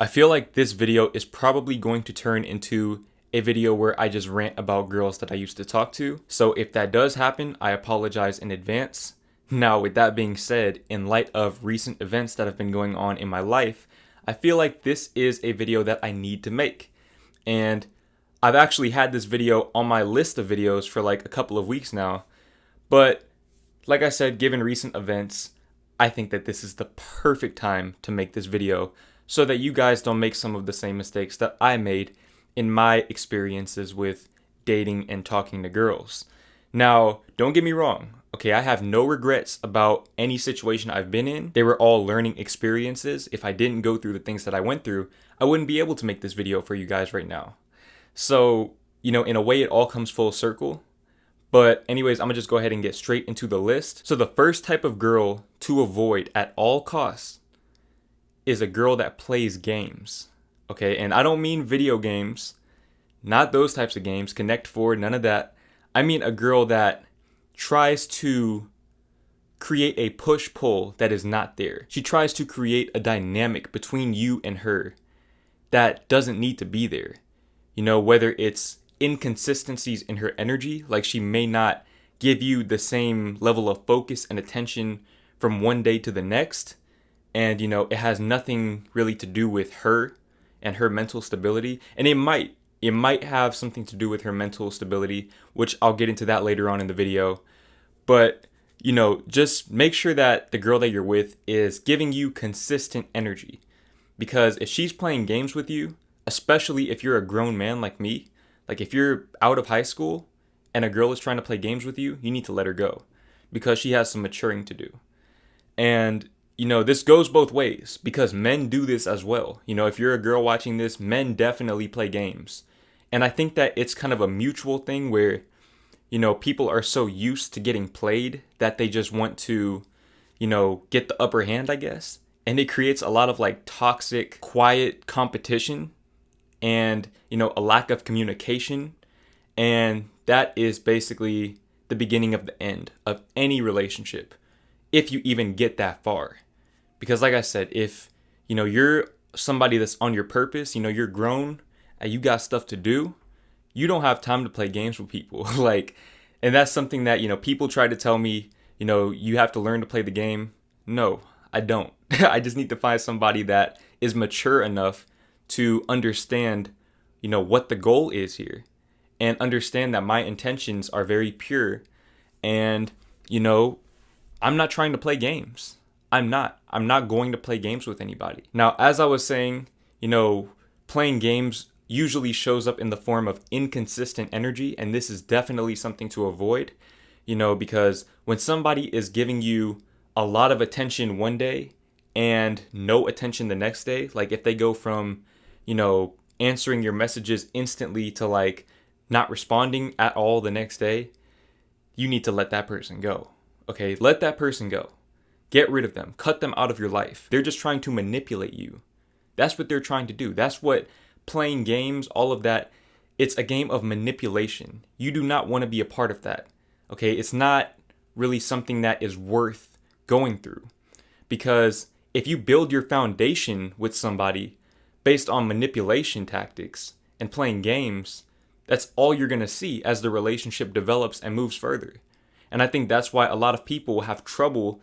I feel like this video is probably going to turn into a video where I just rant about girls that I used to talk to. So if that does happen, I apologize in advance. Now, with that being said, in light of recent events that have been going on in my life, I feel like this is a video that I need to make. And I've actually had this video on my list of videos for like a couple of weeks now. But like I said, given recent events, I think that this is the perfect time to make this video so that you guys don't make some of the same mistakes that I made in my experiences with dating and talking to girls. Now, don't get me wrong. Okay, I have no regrets about any situation I've been in. They were all learning experiences. If I didn't go through the things that I went through, I wouldn't be able to make this video for you guys right now. So, in a way, it all comes full circle. But anyways, I'm gonna just go ahead and get straight into the list. So the first type of girl to avoid at all costs is a girl that plays games. Okay, and I don't mean video games, not those types of games, Connect Four, none of that. I mean a girl that tries to create a push-pull that is not there. She tries to create a dynamic between you and her that doesn't need to be there. Whether it's inconsistencies in her energy, like she may not give you the same level of focus and attention from one day to the next. And, it has nothing really to do with her and her mental stability. And it might have something to do with her mental stability, which I'll get into that later on in the video. But, just make sure that the girl that you're with is giving you consistent energy. Because if she's playing games with you, especially if you're a grown man like me, like if you're out of high school and a girl is trying to play games with you, you need to let her go because she has some maturing to do. And, this goes both ways because men do this as well. If you're a girl watching this, men definitely play games. And I think that it's kind of a mutual thing where, people are so used to getting played that they just want to, get the upper hand, I guess. And it creates a lot of like toxic, quiet competition and, a lack of communication. And that is basically the beginning of the end of any relationship, if you even get that far. Because like I said, if, you're somebody that's on your purpose, you're grown and you got stuff to do, you don't have time to play games with people. And that's something that, people try to tell me, you have to learn to play the game. No, I don't. I just need to find somebody that is mature enough to understand, what the goal is here and understand that my intentions are very pure. And, I'm not trying to play games. I'm not going to play games with anybody. Now, as I was saying, playing games usually shows up in the form of inconsistent energy. And this is definitely something to avoid, because when somebody is giving you a lot of attention one day and no attention the next day, like if they go from, answering your messages instantly to like not responding at all the next day, you need to let that person go. Okay, let that person go. Get rid of them. Cut them out of your life. They're just trying to manipulate you. That's what they're trying to do. That's what playing games, all of that, it's a game of manipulation. You do not want to be a part of that. Okay, it's not really something that is worth going through. Because if you build your foundation with somebody based on manipulation tactics and playing games, that's all you're going to see as the relationship develops and moves further. And I think that's why a lot of people have trouble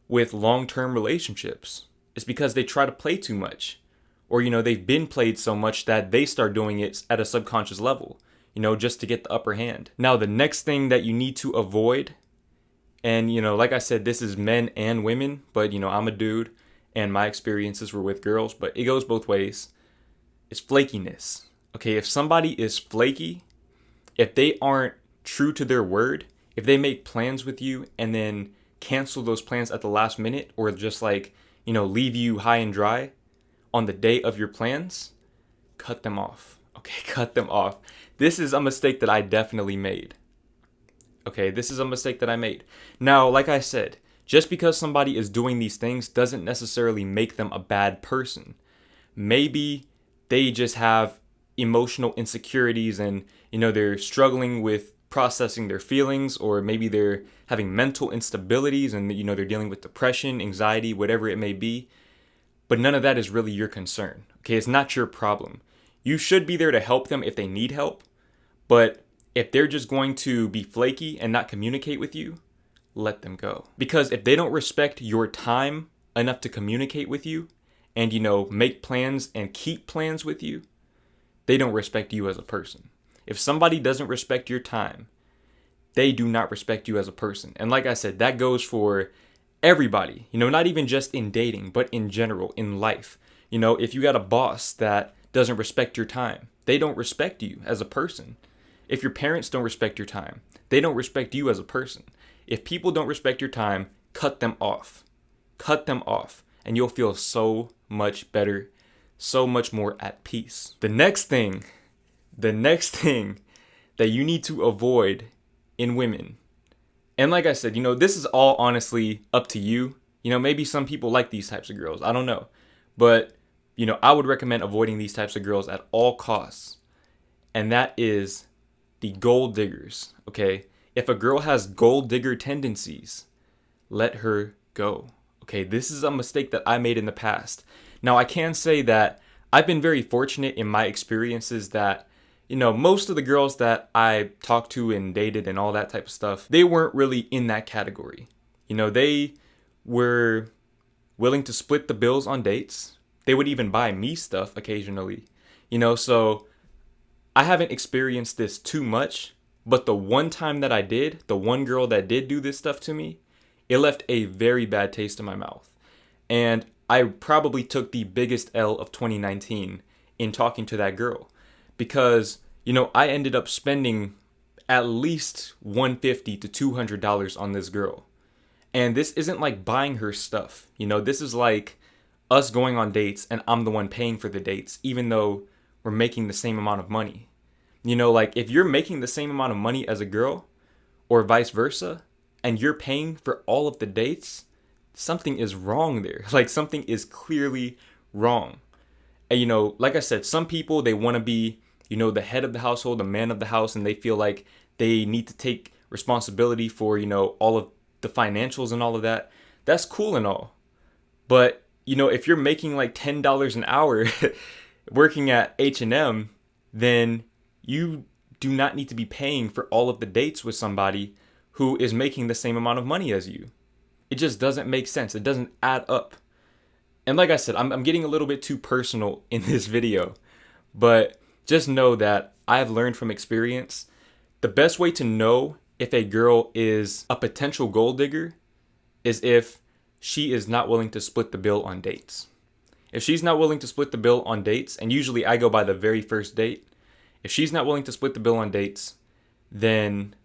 with long-term relationships. It's because they try to play too much. Or, they've been played so much that they start doing it at a subconscious level, just to get the upper hand. Now, the next thing that you need to avoid, and, like I said, this is men and women, but, I'm a dude and my experiences were with girls, but it goes both ways. It's flakiness. Okay, if somebody is flaky, if they aren't true to their word, if they make plans with you and then cancel those plans at the last minute or just like, leave you high and dry on the day of your plans, cut them off. Okay, cut them off. This is a mistake that I definitely made. Okay, this is a mistake that I made. Now, like I said, just because somebody is doing these things doesn't necessarily make them a bad person. Maybe they just have emotional insecurities and, they're struggling with processing their feelings, or maybe they're having mental instabilities and, they're dealing with depression, anxiety, whatever it may be. but none of that is really your concern. Okay, it's not your problem. You should be there to help them if they need help, but if they're just going to be flaky and not communicate with you, let them go. Because if they don't respect your time enough to communicate with you and, make plans and keep plans with you, they don't respect you as a person. If somebody doesn't respect your time, they do not respect you as a person. And like I said, that goes for everybody, not even just in dating, but in general, in life. If you got a boss that doesn't respect your time, they don't respect you as a person. If your parents don't respect your time, they don't respect you as a person. If people don't respect your time, cut them off. Cut them off, and you'll feel so much better, so much more at peace. The next thing that you need to avoid in women, and like I said, this is all honestly up to you. Maybe some people like these types of girls. I don't know. But, I would recommend avoiding these types of girls at all costs. And that is the gold diggers, okay? If a girl has gold digger tendencies, let her go. Okay, this is a mistake that I made in the past. Now, I can say that I've been very fortunate in my experiences that, most of the girls that I talked to and dated and all that type of stuff, they weren't really in that category. They were willing to split the bills on dates. They would even buy me stuff occasionally. So I haven't experienced this too much, but the one time that I did, the one girl that did do this stuff to me, it left a very bad taste in my mouth. And I probably took the biggest L of 2019 in talking to that girl because, I ended up spending at least $150 to $200 on this girl. And this isn't like buying her stuff. This is like us going on dates and I'm the one paying for the dates, even though we're making the same amount of money. Like if you're making the same amount of money as a girl or vice versa, and you're paying for all of the dates, something is wrong there. Like something is clearly wrong. And like I said, some people, they want to be, the head of the household, the man of the house, and they feel like they need to take responsibility for, all of the financials and all of that. That's cool and all. But, if you're making like $10 an hour working at H&M, then you do not need to be paying for all of the dates with somebody who is making the same amount of money as you. It just doesn't make sense. It doesn't add up. And like I said, I'm getting a little bit too personal in this video, but just know that I've learned from experience, the best way to know if a girl is a potential gold digger is if she is not willing to split the bill on dates. If she's not willing to split the bill on dates, and usually I go by the very first date, if she's not willing to split the bill on dates, then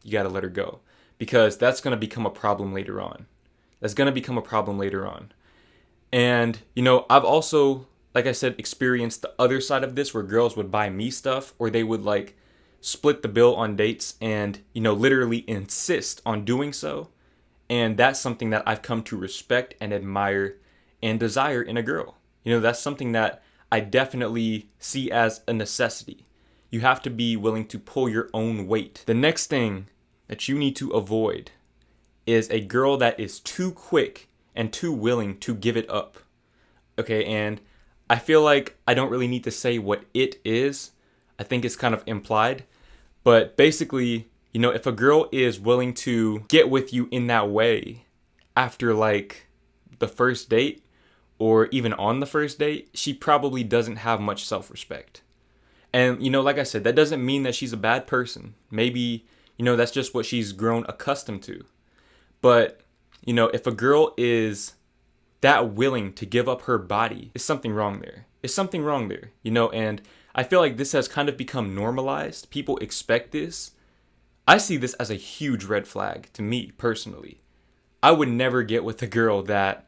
you got to let her go, because that's going to become a problem later on. And, I've also, like I said, experienced the other side of this where girls would buy me stuff, or they would like split the bill on dates and, literally insist on doing so. And that's something that I've come to respect and admire and desire in a girl. That's something that I definitely see as a necessity. You have to be willing to pull your own weight. The next thing that you need to avoid is a girl that is too quick and too willing to give it up. Okay, and I feel like I don't really need to say what it is. I think it's kind of implied. But basically, if a girl is willing to get with you in that way after like the first date or even on the first date, she probably doesn't have much self-respect. And, like I said, that doesn't mean that she's a bad person. Maybe, that's just what she's grown accustomed to. But, if a girl is that willing to give up her body, there's something wrong there. And I feel like this has kind of become normalized. People expect this. I see this as a huge red flag to me personally. I would never get with a girl that,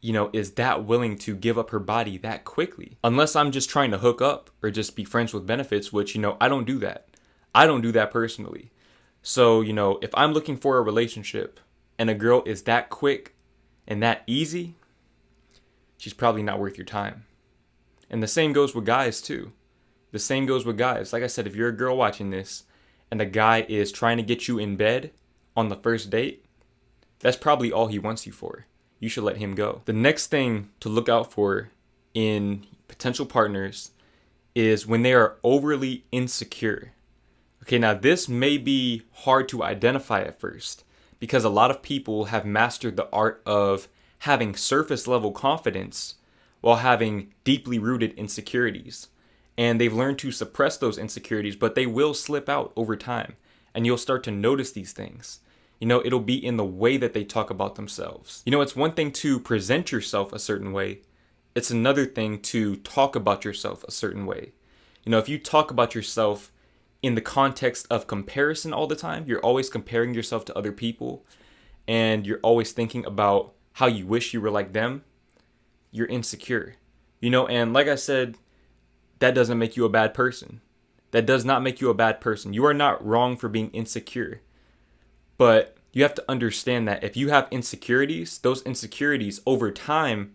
is that willing to give up her body that quickly. Unless I'm just trying to hook up or just be friends with benefits, which, I don't do that. I don't do that personally. So, if I'm looking for a relationship and a girl is that quick and that easy, she's probably not worth your time. And the same goes with guys too. Like I said, if you're a girl watching this and a guy is trying to get you in bed on the first date, that's probably all he wants you for. you should let him go. The next thing to look out for in potential partners is when they are overly insecure. Okay, now this may be hard to identify at first because a lot of people have mastered the art of having surface level confidence while having deeply rooted insecurities. And they've learned to suppress those insecurities, but they will slip out over time. And you'll start to notice these things. It'll be in the way that they talk about themselves. It's one thing to present yourself a certain way. It's another thing to talk about yourself a certain way. If you talk about yourself in the context of comparison all the time, you're always comparing yourself to other people, and you're always thinking about how you wish you were like them, you're insecure. And like I said, that doesn't make you a bad person. That does not make you a bad person. You are not wrong for being insecure. But you have to understand that if you have insecurities, those insecurities over time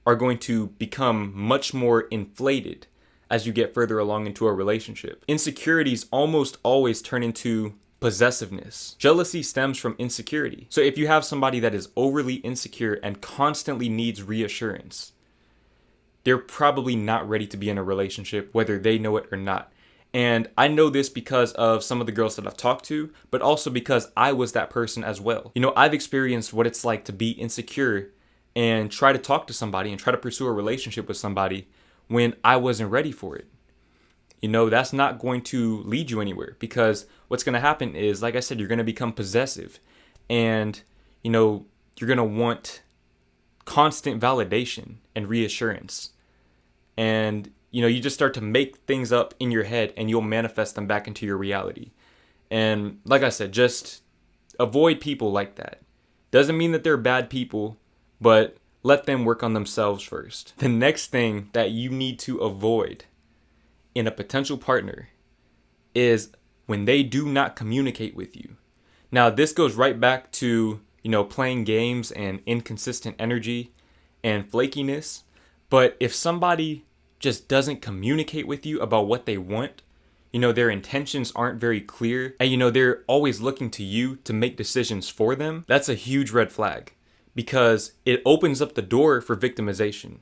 are going to become much more inflated as you get further along into a relationship. Insecurities almost always turn into possessiveness. Jealousy stems from insecurity. So if you have somebody that is overly insecure and constantly needs reassurance, they're probably not ready to be in a relationship, whether they know it or not. And I know this because of some of the girls that I've talked to, but also because I was that person as well. I've experienced what it's like to be insecure and try to talk to somebody and try to pursue a relationship with somebody when I wasn't ready for it. That's not going to lead you anywhere, because what's going to happen is, like I said, you're going to become possessive, and, you're going to want constant validation and reassurance. And, you just start to make things up in your head and you'll manifest them back into your reality. And like I said, just avoid people like that. Doesn't mean that they're bad people, but let them work on themselves first. The next thing that you need to avoid in a potential partner is when they do not communicate with you. Now, this goes right back to, playing games and inconsistent energy and flakiness. But if somebody just doesn't communicate with you about what they want, their intentions aren't very clear, and they're always looking to you to make decisions for them, that's a huge red flag, because it opens up the door for victimization.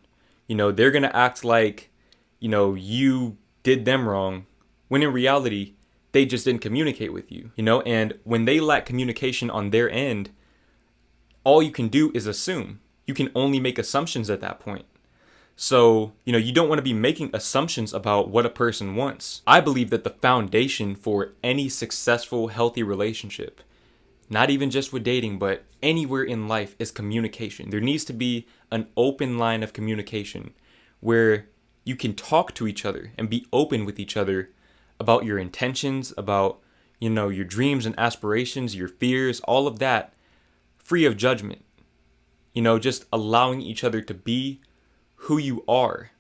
They're going to act like, you did them wrong, when in reality, they just didn't communicate with you, and when they lack communication on their end, all you can do is assume. You can only make assumptions at that point. So, you don't want to be making assumptions about what a person wants. I believe that the foundation for any successful, healthy relationship, not even just with dating, but anywhere in life, is communication. There needs to be an open line of communication where you can talk to each other and be open with each other about your intentions, about, your dreams and aspirations, your fears, all of that, free of judgment. Just allowing each other to be who you are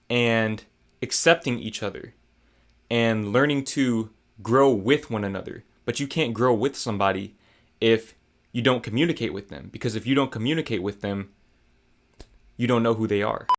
and accepting each other and learning to grow with one another. But you can't grow with somebody if you don't communicate with them, because if you don't communicate with them, you don't know who they are.